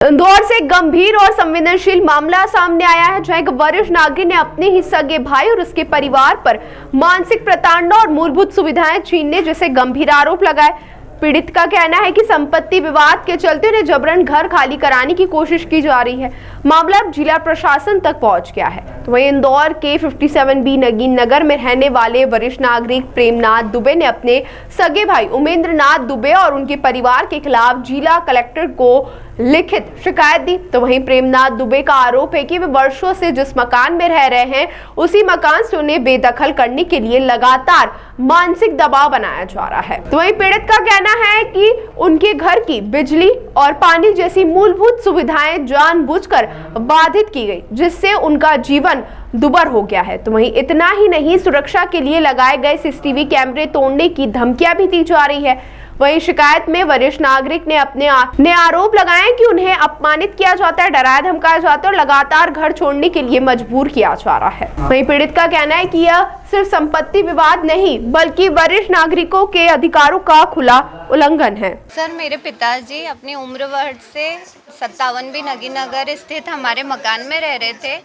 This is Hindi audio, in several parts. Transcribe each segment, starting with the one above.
इंदौर से गंभीर और संवेदनशील मामला सामने आया है, जहां एक वरिष्ठ नागरिक ने अपने ही सगे भाई और उसके परिवार पर मानसिक प्रताड़ना और मूलभूत सुविधाएं छीनने जैसे गंभीर आरोप लगाए। पीड़ित का कहना है कि संपत्ति विवाद के चलते उन्हें जबरन घर खाली कराने की कोशिश की जा रही है। मामला अब जिला प्रशासन तक पहुंच गया है। तो वहीं इंदौर के 57B नगीन नगर में रहने वाले वरिष्ठ नागरिक प्रेमनाथ दुबे ने अपने सगे भाई उमेंद्र नाथ दुबे और उनके परिवार के खिलाफ जिला कलेक्टर को लिखित शिकायत दी। तो वहीं प्रेमनाथ दुबे का आरोप है कि वे वर्षों से जिस मकान में रह रहे हैं उसी मकान से उन्हें बेदखल करने के लिए लगातार मानसिक दबाव बनाया जा रहा है। तो वहीं पीड़ित का कहना है कि उनके घर की बिजली और पानी जैसी मूलभूत सुविधाएं जानबूझकर बाधित की गई, जिससे उनका जीवन दुभर हो गया है। तो वहीं इतना ही नहीं, सुरक्षा के लिए लगाए गए सीसीटीवी कैमरे तोड़ने की धमकियां भी दी जा रही है। वहीं शिकायत में वरिष्ठ नागरिक ने अपने आरोप लगाए कि उन्हें अपमानित किया जाता है, डराया धमकाया जाता है और लगातार घर छोड़ने के लिए मजबूर किया जा रहा है। वहीं पीड़ित का कहना है कि यह सिर्फ संपत्ति विवाद नहीं बल्कि वरिष्ठ नागरिकों के अधिकारों का खुला उल्लंघन है। सर, मेरे पिताजी अपनी उम्र वर्ष से 57B नगीन नगर स्थित हमारे मकान में रह रहे थे,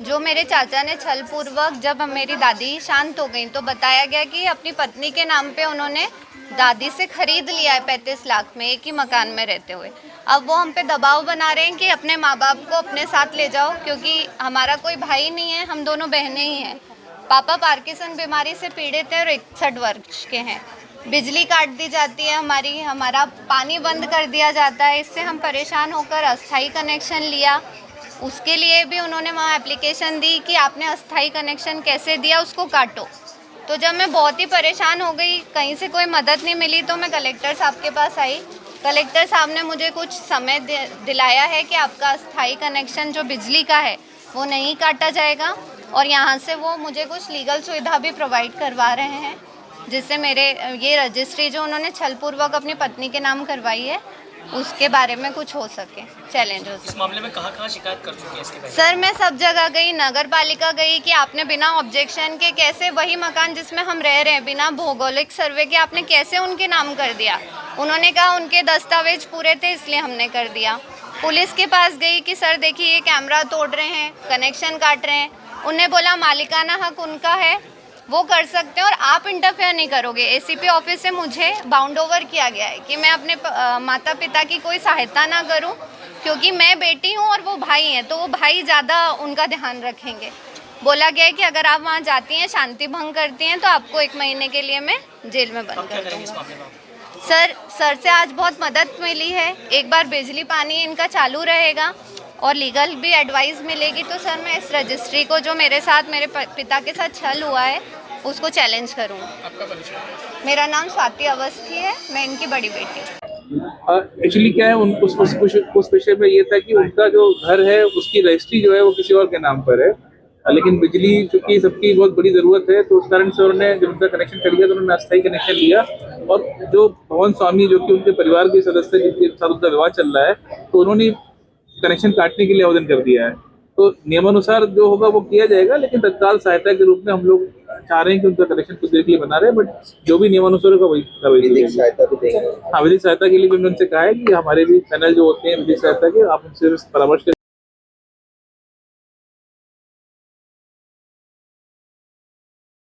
जो मेरे चाचा ने छलपूर्वक, जब मेरी दादी शांत हो गई तो बताया गया कि अपनी पत्नी के नाम पे उन्होंने दादी से खरीद लिया है 35 लाख में, एक ही मकान में रहते हुए। अब वो हम पे दबाव बना रहे हैं कि अपने माँ बाप को अपने साथ ले जाओ, क्योंकि हमारा कोई भाई नहीं है, हम दोनों बहनें ही हैं। पापा पार्किंसन बीमारी से पीड़ित हैं और 61 वर्ष के हैं। बिजली काट दी जाती है हमारा पानी बंद कर दिया जाता है। इससे हम परेशान होकर अस्थाई कनेक्शन लिया। उसके लिए भी उन्होंने वहाँ एप्लीकेशन दी कि आपने अस्थाई कनेक्शन कैसे दिया, उसको काटो। तो जब मैं बहुत ही परेशान हो गई, कहीं से कोई मदद नहीं मिली, तो मैं कलेक्टर साहब के पास आई। कलेक्टर साहब ने मुझे कुछ समय दिलाया है कि आपका अस्थाई कनेक्शन जो बिजली का है वो नहीं काटा जाएगा, और यहाँ से वो मुझे कुछ लीगल सुविधा भी प्रोवाइड करवा रहे हैं, जिससे मेरे ये रजिस्ट्री जो उन्होंने छलपूर्वक अपनी पत्नी के नाम करवाई है उसके बारे में कुछ हो सके, चैलेंज हो सके। इस मामले में कहाँ शिकायत कर चुकी है इसके पहले? सर, मैं सब जगह गई, नगर पालिका गई कि आपने बिना ऑब्जेक्शन के कैसे वही मकान जिसमें हम रह रहे हैं, बिना भौगोलिक सर्वे के आपने कैसे उनके नाम कर दिया। उन्होंने कहा उनके दस्तावेज पूरे थे इसलिए हमने कर दिया। पुलिस के पास गई कि सर देखिए ये कैमरा तोड़ रहे हैं, कनेक्शन काट रहे हैं। उन्हें बोला मालिकाना हक उनका है, वो कर सकते हैं और आप इंटरफेयर नहीं करोगे। एसीपी ऑफिस से मुझे बाउंड ओवर किया गया है कि मैं अपने माता पिता की कोई सहायता ना करूं, क्योंकि मैं बेटी हूं और वो भाई हैं, तो वो भाई ज़्यादा उनका ध्यान रखेंगे। बोला गया है कि अगर आप वहां जाती हैं, शांति भंग करती हैं, तो आपको 1 महीने के लिए मैं जेल में बंद कर दूँगा। सर से आज बहुत मदद मिली है। एक बार बिजली पानी इनका चालू रहेगा और लीगल भी एडवाइस मिलेगी, तो सर मैं इस रजिस्ट्री को जो मेरे पिता के साथ छल हुआ है उसको चैलेंज करूँगा। आपका परिचय? मेरा नाम स्वाति अवस्थी है, मैं इनकी बड़ी बेटी हूँ। एक्चुअली क्या है, उस विषय में ये था कि उनका जो घर है उसकी रजिस्ट्री जो है वो किसी और के नाम पर है, लेकिन बिजली चूंकि सबकी बहुत बड़ी ज़रूरत है, तो उस कारण से उन्होंने जब उनका कनेक्शन कर लिया तो उन्होंने अस्थायी कनेक्शन लिया। और जो भवन स्वामी जो कि उनके परिवार के सदस्य जिनके साथ उनका विवाह चल रहा है, तो उन्होंने कनेक्शन काटने के लिए आवेदन कर दिया है। तो नियमानुसार जो होगा वो किया जाएगा, लेकिन तत्काल सहायता के रूप में हम लोग चाह रहे हैं कि उनका कनेक्शन कुछ देर के लिए बना रहे हैं, बट जो भी नियमानुसार होगा वही विधिक सहायता भी देंगे। हाँ, विधिक सहायता के लिए भी हमने उनसे कहा है कि हमारे भी पैनल जो होते हैं विधिक सहायता के, आप उनसे परामर्श